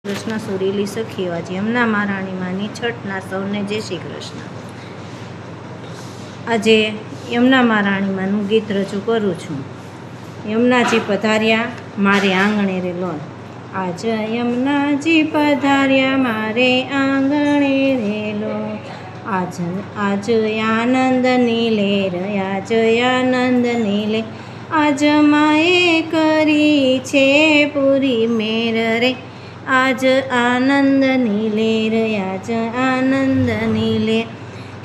કૃષ્ણ સુરીલી સખીઓ આજે યમુના મહારાણી માની છઠના સૌને જય શ્રી કૃષ્ણ. આજે યમુના મહારાણી માનું ગીત રજૂ કરું છું. યમુનાજી પધાર્યા મારે આંગણે રે લોલ. આજ યમુનાજી પધાર્યા મારે આંગણે રે લોલ. આજ આનંદની લેર, આજ આનંદની લે. આજ માએ કરી છે પૂરી મેર રે. આજ આનંદની લેર, આજ આનંદની લે.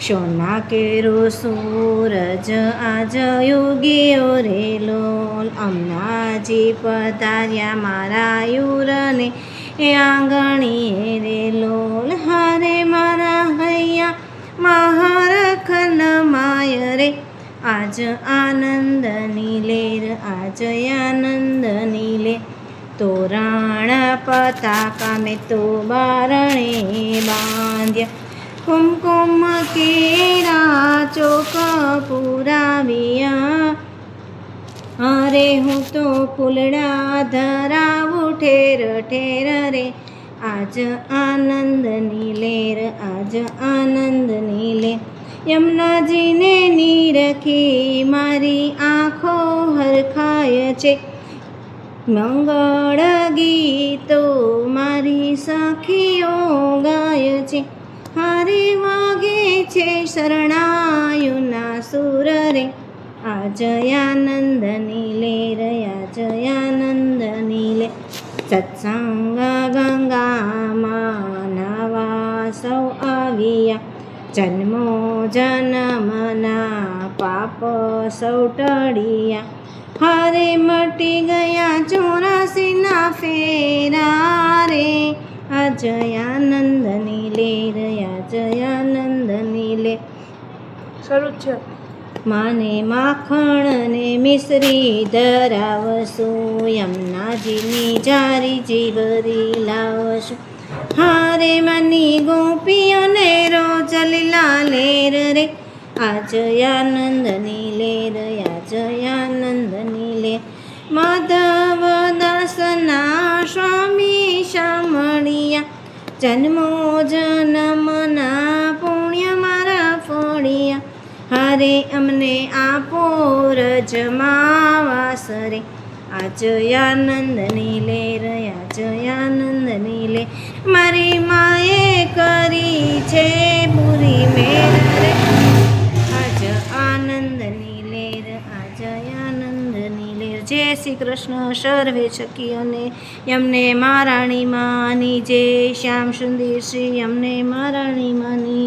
સોના કેરો સૂરજ આજ યુગીઓ રે લોલ. અમનાજી પધાર્યા મારા યુરને એ આંગણીએ રે લોલ. હારે મારા હૈયા મહારખન માય રે. આજ આનંદની લેર, આજ આનંદની લે. તોરણ પતાકા મેં તો બારણે બાંધ્યા. કુમકુમ કેરા ચોક પુરાવ્યા. અરે હું તો ફૂલડા ધરાવું ઠેર ઠેર રે. આજ આનંદની લેર, આજ આનંદની લે. યમુનાજીને નીરખી મારી આંખો હરખાય છે. મંગળ ગીતો મારી સખીઓ ગાય છે. હારે વાગે છે શરણાયુના સુર રે. આજ આનંદની લેર, આજ આનંદની લે. સત્સંગ ગંગામાં નાવા સૌ આવ્યા. જન્મો જન્મના પાપ સૌ ટળ્યા. હારે મટી ગયા 84ના ફેરા રે. આજ આનંદની લેર, આજ આનંદની લે. શરૂ છે. માને માખણ ને મિશ્રી ધરાવશું, યમુનાજીની જારી જીવરી લાવશું. હારે મની ગોપીઓને રોજ લીલા લેર રે. આજ આનંદની લેર, આજ આનંદની લે. માધવ દાસના સ્વામી શામળિયા. જન્મો જન્મના પુણ્ય મારા ફળિયા. હારે અમને આપો રજમાવાસ રે. આજ આનંદની લેર, આજ આનંદની લે. મારી માએ કરી છે પૂરી મેર રે. આજ આનંદની લેર, આજ આનંદની લેર. જય શ્રી કૃષ્ણ સર્વે સખીઓને. યમને મહારાણી માની જય. શ્યામ સુંદર શ્રી યમને મહારાણી માની